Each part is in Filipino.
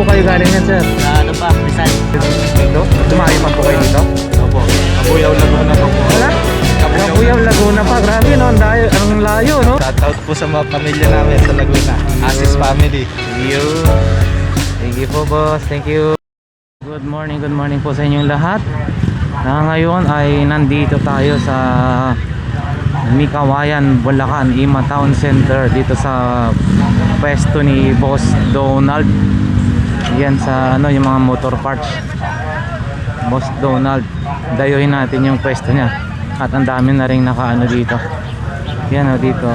po kayo galing yan, sir? Ano pa, Rizal. Dito? Dumayo pa po kayo dito? Opo. Kabuyaw Laguna pa po. Wala? Kabuyaw, Laguna pa. Grabe, no? Ang layo, no? Shoutout po sa mga pamilya namin sa Laguna. Asis family. Thank you po, boss. Thank you. Good morning po sa inyong lahat. Ngayon ay nandito tayo sa Mikawayan, Bulacan, Ima Town Center, dito sa pwesto ni Boss Donald. Yan sa yung mga motor parts. Boss Donald, dayuhin natin yung pwesto niya. At ang dami na rin nakaano dito. Yan dito.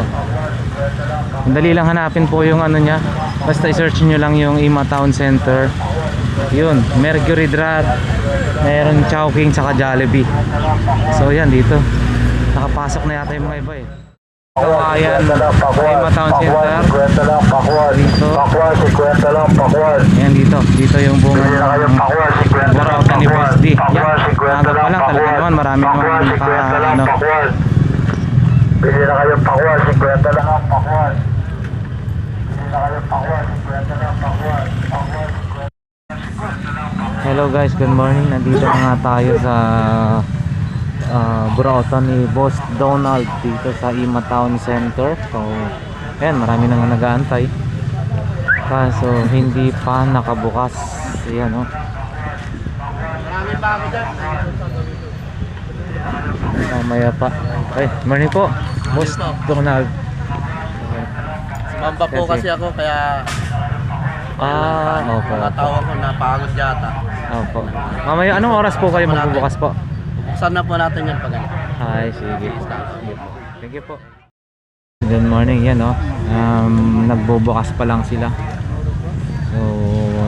Dali lang hanapin po yung niya. Basta i-search nyo lang yung Ima Town Center. Yun, Mercury Drag, meron Chowking saka Jollibee. So yan dito. Nakapasok na yata yung mga iba eh. Ayan, Ima Town Center. Dito. Ayan dito. Dito yung buong Borautan ni Boss D. Yan, aga pa lang talaga naman. Marami naman Pili na kayong pakuan, 50 lang ang pakuan. Pili na kayong pakuan, 50 lang ang pakuan. Hello guys, good morning. Nandito na nga tayo sa Borautan ni Boss Donald dito sa Ima Town Center. So, ayan, marami nang nag-aantay. Kaso hindi pa nakabukas. Ayan Maraming bago dyan. Mamaya pa. Ay, morning po, Boss Donald. Sumamba po kasi ako kaya Opo. natawag ko na pagod yata. Opo. Mamaya, anong oras po kayo magbubukas po? Saan na po natin yan pag ano? Ay, sige po. Thank you po. Good morning, yan nagbubukas pa lang sila. So,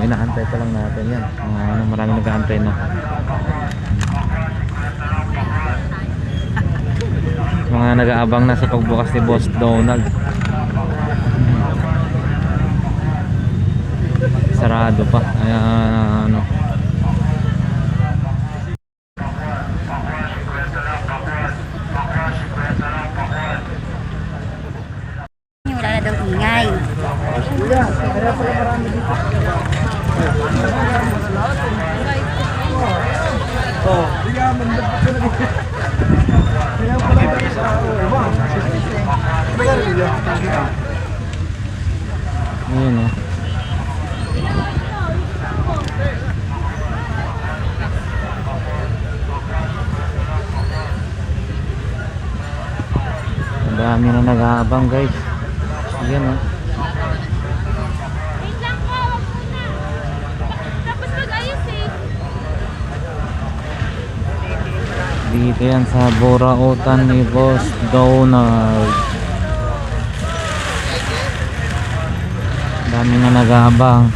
inaantay pa lang natin yan. Marami nag-aantay na. Mga nag-aabang na sa pagbukas ni Boss Donald. Sarado pa. Ayan, Wala na daw ingay. Ayan Ang dami na nag-aabang guys. Ayan Wait lang po, wag muna. Tapos mag-ayos eh. Dito yan sa Borautan ni Boss Donald. Dami na nag-aabang.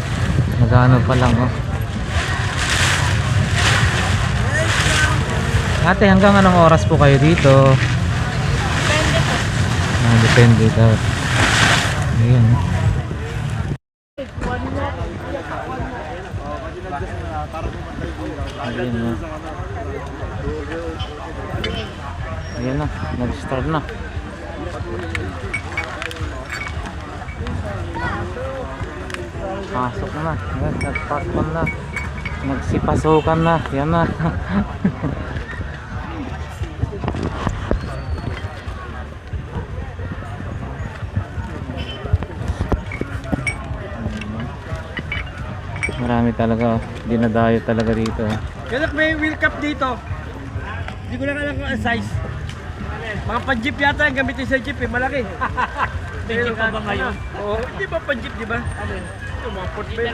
Nag-ano pa lang Ate, hanggang anong oras po kayo dito? Depende daw. Ayan. Ayan na, nag-start na. Pasok na. Ayan, nag-parkon na. Nagsipasukan na. Yan na. Marami talaga, dinadayo talaga dito. Kaya may wheel cap dito. Hindi ko lang alam kung ang size. Mga pan-jeep yata yung gamitin sa jeep malaki. May jeep pa ba ngayon? Oo, hindi ba pan-jeep, di ba? Yung mga portbay.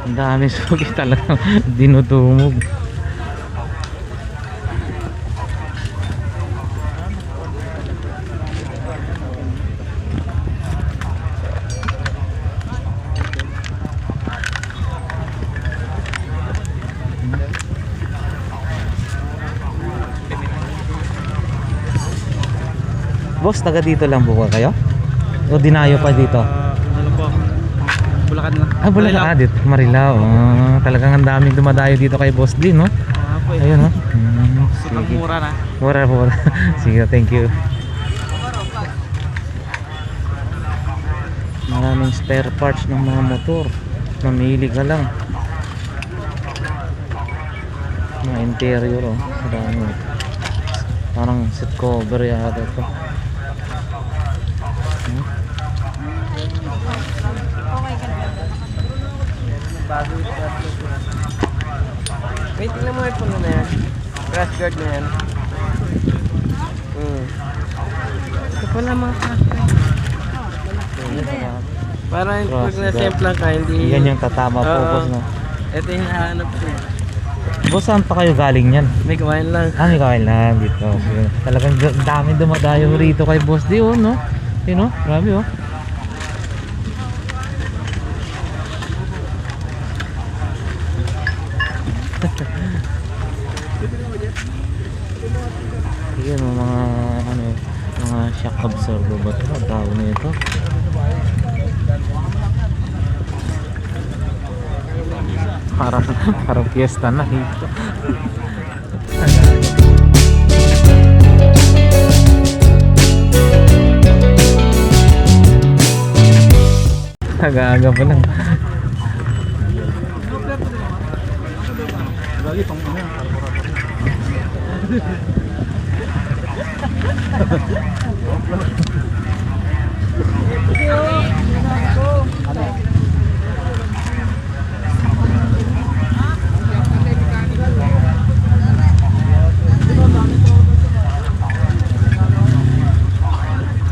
Ang dami suki talaga dinudumog. Boss, taga dito lang po kayo? O dinayo pa dito? Ano po? Bulacan lang. Bulacan. Dito, Marilao. Talagang ang daming dumadayo dito kay Boss D, no? Ayun, no? Super mura na. Mura. Sige, thank you. Maraming spare parts ng mga motor. Mamili ka lang. Mga interior oh. Marami. Parang seat cover yata ito. Wait, tingnan mo yung puno na yan. Crash guard na yan. Ito pala mga crash guard. Para pag Cross na-semplang ka, hindi... Yan yung tatama po, Oo. boss, no? Ito yung hinahanap ko. Boss, saan pa kayo galing yan? May kumain lang. Ah, may kain lang dito. Talagang dami dumadayo rito kay Boss D, oh, no? Yun, oh, grabe, oh. Yun, oh, mga, ano, mga shock absorber ba ito? Ang tawag na ito. Parang fiesta na dito. Aga-aga pa lang.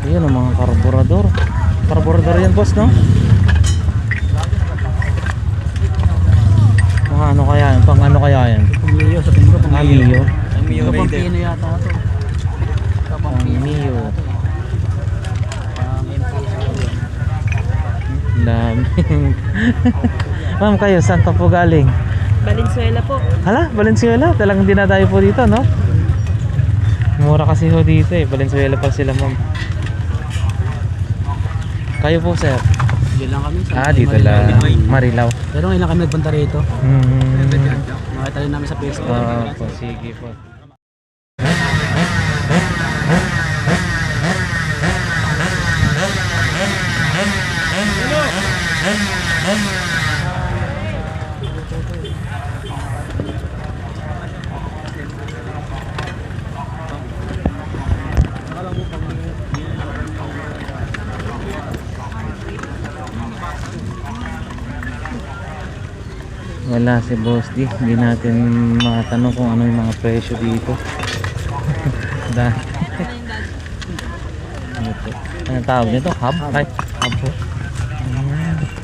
Ayan ang mga karburador. Karburador yan, boss, no? Mga ano kaya yan? Pang ano kaya yan? Mio sa tingin ko. Ah, Mio. Ang Mio Raider. Yata ito. Pang Mio. Dami. Ma'am, kayo, saan pa po galing? Valenzuela po. Hala, Valenzuela. Talagang dinadayo po dito, no? Mura kasi ho dito eh. Valenzuela pa sila, ma'am. Kayo po, sir? Diyan lang kami. Ah, dito lang. Marilao. Pero ngayon lang kami nagbanta rito. Nakita rin namin sa Facebook. Po, sige po. Wala si Boss D. Hindi natin matanong kung ano yung mga presyo dito. Dahil ano tawag nito? Hub? Ay, hub po.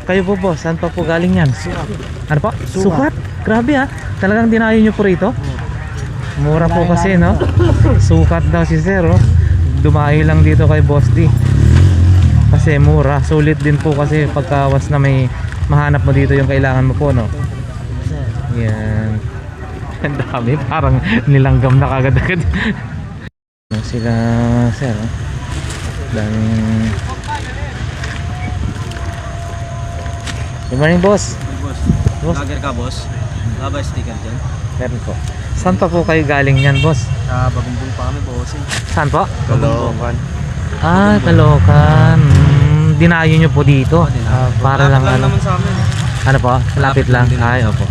Kayo po, boss, saan pa po galing yan? Ano po? Sukat? Grabe ha. Talagang dinayo nyo po rito? Mura po kasi, no? Sukat daw si Sir, oh. Dumayo lang dito kay Boss D. Kasi mura. Sulit din po kasi pagkawas na may mahanap mo dito yung kailangan mo po, no? Yan. Ang dami. Parang nilanggam na kagad-agad. Sila, Sir, oh. Daming... Good morning, boss. Boss, Boss. vlogger ka, boss. Laba sticker dyan. Meron po. Saan pa po kayo galing yan, boss? Sa Bagumbong pa kami, bossing. Saan po? Caloocan. Ah, Caloocan. Dinayo nyo po dito. Para lang ano. naman sa amin. Ano po? Lapit lang. din. Ay, opo.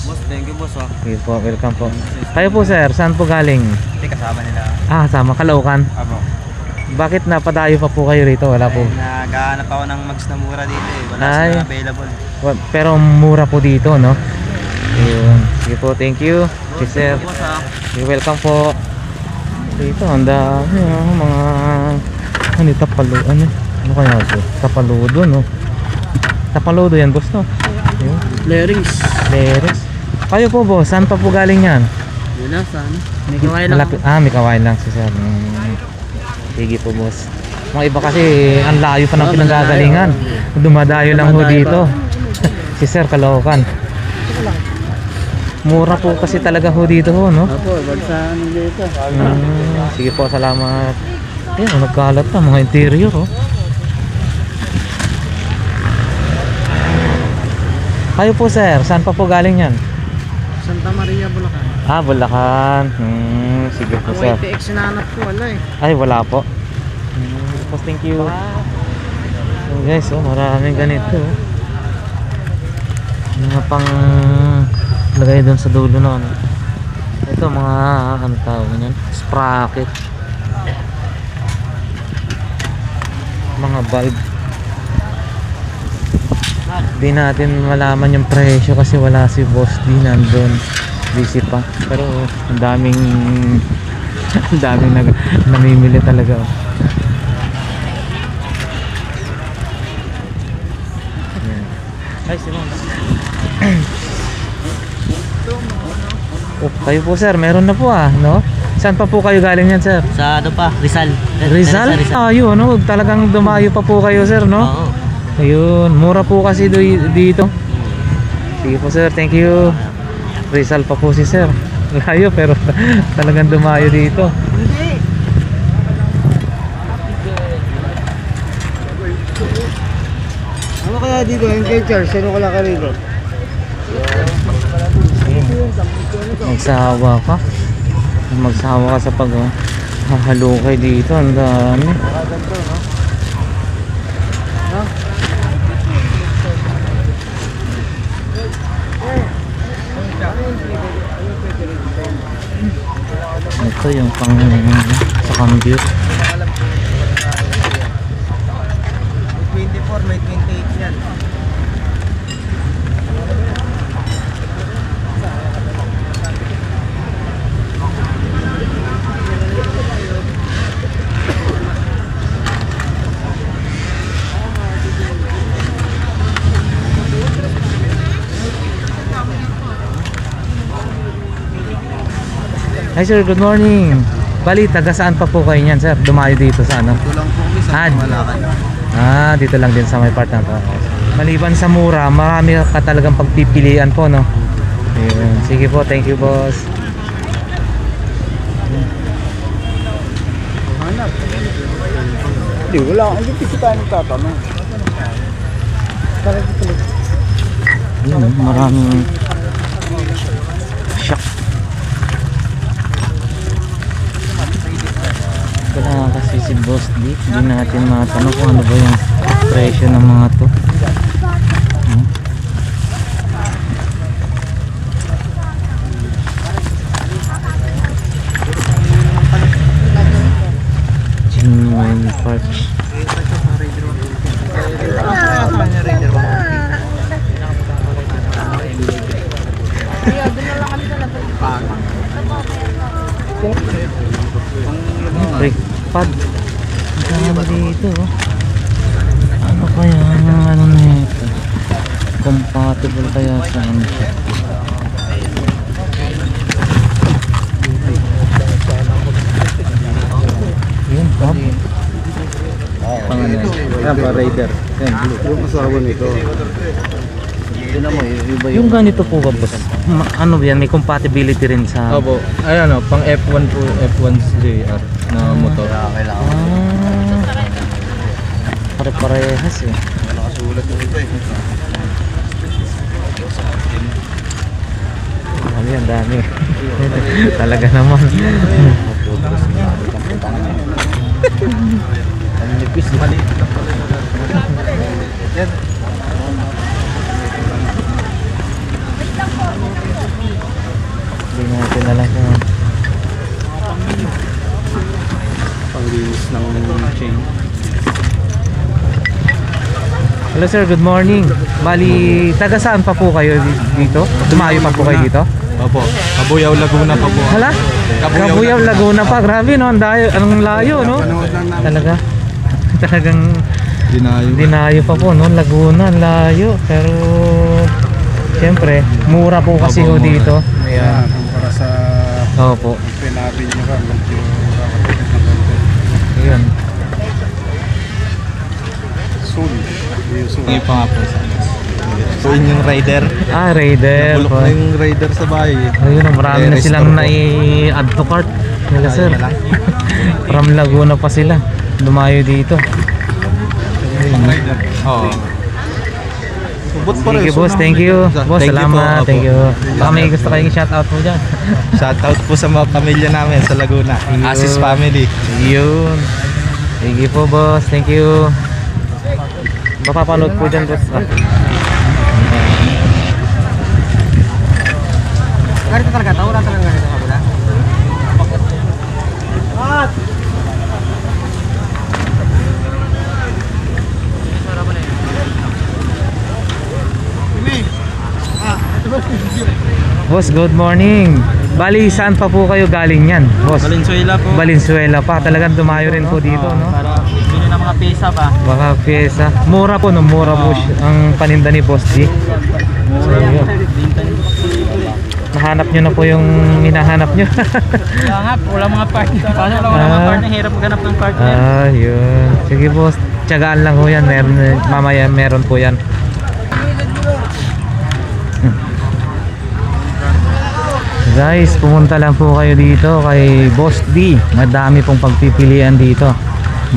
Boss, thank you, boss. Okay po, welcome po. Kayo po, sir, saan po galing? Hindi kasama nila. Ah, sama, Caloocan. Ako. Bakit napadayo pa po kayo rito? Wala po. Naghahanap ako ng mags na mura dito eh. Wala Ay. sila available. Pero mura po dito, no? Ayun. Sige po, thank you. Okay, sir. Boss, ha. Okay, welcome po. Dito, ang dami, mga... Ano, ano kaya ito? Tapaludo, no? Tapaludo yan, boss, no? Ayun. Lerings. Leres. Kayo po, boss, saan pa po galing yan? Yun na, saan? May kawain lang. Malapit, may kawain lang si sir. Sige po, boss. Mga iba kasi, ang layo pa ng pinanggagalingan. Dumadayo lang ho dito. Si sir, Caloocan. Mura po kasi talaga ho dito ho, no? Opo, bagsa ano dito. Sige po, salamat. Ayan, nagkalat na mga interior, oh. Kayo po, sir, saan pa po galing yan? Santa Maria, Bulacan. Ah, Bulacan. Sige po, Ang sir. YTX hinahanap ko, wala eh. Ay, wala po. Boss, thank you. So guys, oh, maraming ganito. Mga pang lagay doon sa dulo na ano. Ito mga ano tawag niyan, sprocket. Mga bulb. Di natin malaman yung presyo kasi wala si Boss D nandun. Busy pa. Pero ang daming ang daming namimili talaga. Ayan. Ay, si Ma'am. Oh, kayo po sir, meron na po no? Saan pa po kayo galing yan sir? Sa ano pa? Rizal. Rizal? Ah, yun, no? Talagang dumayo pa po kayo sir, no? Oo. Ayun, mura po kasi dito. Sige po sir, thank you. Rizal pa po si sir. Layo pero talagang dumayo dito. Ano kaya dito yung Charles? Ano kala ka rito? Magsawa ka. Magsawa ka sa pag hahalukay dito. Ang dami. Ito yung pang sa cambio. 24, may 28 yan. Hi sir, good morning. Bali, taga saan pa po kayo niyan sir? Dumayo dito sa ano? Ito lang po kami sa Malacan. Dito lang din sa may part na to. Maliban sa mura, marami ka talagang pagpipilian po, no? Ayun. Sige po, thank you boss. Hindi, wala. Hindi kasi tayo nagtatanong. Yun, maraming shock. Wala kasi si Boss D. Hindi natin matanong kung ano ba yung presyo ng mga to. Genuine parts. Brake pad. Ang dami dito. Ano kaya ang ano na ito? Compatible kaya sa ano siya? Yun, hub. Pang ano? Yan pa, Raider. Yan, blue. Yung asawa nito. Yung ganito po ba boss? Ano yan? May compatibility rin sa... Opo. Ayan o, pang F1 po, F1 JR na motor. Pare-parehas eh. Nakasulat mo ito eh. Dami, ang dami. Talaga naman. Ang nipis, maliit na pala. Yan. Hindi natin alam kung... Panglinis ng chain. Hello sir, good morning. Bali, taga saan pa po kayo dito? Dumayo pa po kayo dito? Opo. Kabuyaw, Laguna pa po. Hala? Kabuyaw, Laguna pa. Grabe no, anong layo no? Talaga. Talagang dinayo pa po no, Laguna, ang layo. Pero siyempre, mura po kasi ho dito. Ayan. Para sa Opo. pinabin nyo ka, medyo kakapit ng konti. Ayun. Soon. Ngayon pa nga po sa so yun yung rider. Raider. Nabulok na yung rider sa bahay. Ayun, marami na Restore silang po. nai-add to cart nila sir. Ayun na lang. From Laguna pa sila. Dumayo dito. Rider. Oo. Sige boss, thank you. Boss, salamat. Thank you. Baka may gusto kayong shoutout po dyan. Shoutout po sa mga pamilya namin sa Laguna. Asis family. Yun. Sige po boss, thank you. Mapapanood po dyan boss. ganito talaga ito? Wala talaga ganito sa kabila? Boss, good morning. Bali, saan pa po kayo galing yan, boss? Valenzuela po. Valenzuela pa. Talagang dumayo rin po dito, no? Para bili ng mga pesa ba? Baka pyesa. Mura po, no? Mura po ang paninda ni Boss D. So, yun. Nahanap nyo na po yung hinahanap nyo. Wala nga, wala mga partner. Paano wala mga partner? Hirap maghanap ng partner. Yun. Sige, boss. Tiyagaan lang po yan. Mamaya meron po yan. Guys, pumunta lang po kayo dito kay Boss D. Madami pong pagpipilian dito.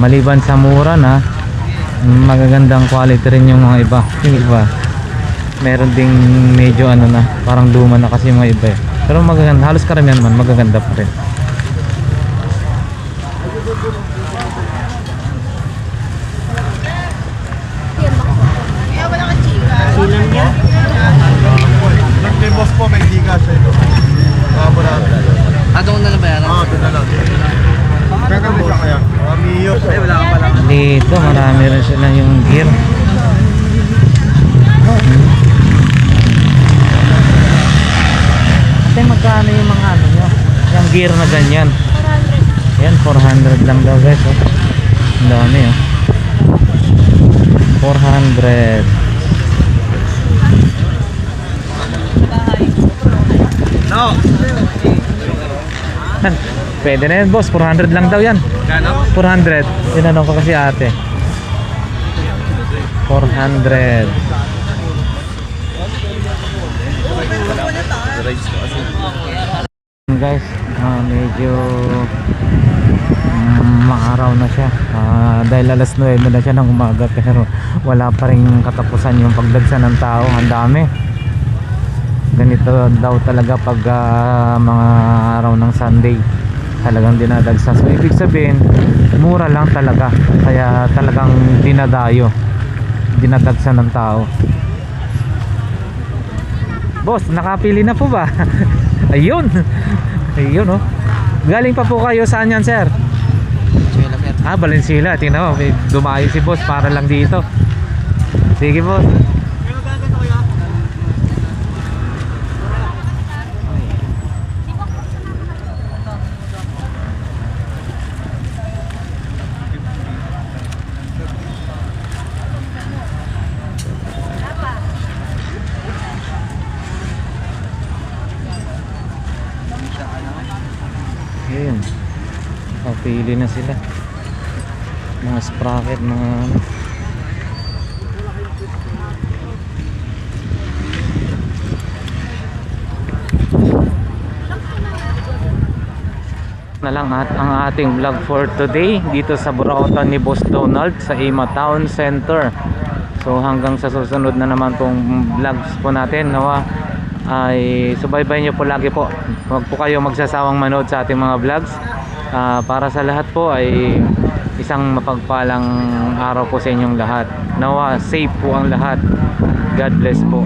Maliban sa mura na, magagandang quality rin yung mga iba. Yung iba, meron ding medyo ano na, parang luma na kasi yung mga iba eh. Pero magaganda, halos karamihan man, magaganda pa rin. Silang niya. May boss po, may giga sa ito. Kamo namin. Doon na lang bayaran? Oo, doon na lang. Kaya kami siya kaya. Miyos. Ay, wala ka pala. Dito, marami rin sila yung gear. Ate, magkano yung mga ano nyo? Yung gear na ganyan. 400. Yan, 400 lang daw guys. Oh. Ang dami oh. 400. No! Pwede na yan boss, 400 lang daw yan. Gano? 400. Tinanong ko kasi ate. 400. Guys, medyo maaraw na siya. Dahil alas 9 na siya ng umaga pero wala pa rin katapusan yung pagdagsa ng tao. Ang dami. Ganito daw talaga pag mga araw ng Sunday. Talagang dinadagsa. So ibig sabihin, mura lang talaga. Kaya talagang dinadayo. Dinadagsa ng tao. Boss, nakapili na po ba? Ayun. Ayun oh. Galing pa po kayo saan yan, sir? Valenzuela. Tingnan mo, may dumayo si boss para lang dito. Sige, boss. Ayun. Papili na sila. Mga sprocket, mga ano. Na lang at ang ating vlog for today dito sa Burautan ni Boss Donald sa Ima Town Center. So hanggang sa susunod na naman pong vlogs po natin, nawa ay subaybayan nyo po lagi po. Huwag po kayo magsasawang manood sa ating mga vlogs. Para sa lahat po ay isang mapagpalang araw po sa inyong lahat. Nawa safe po ang lahat. God bless po.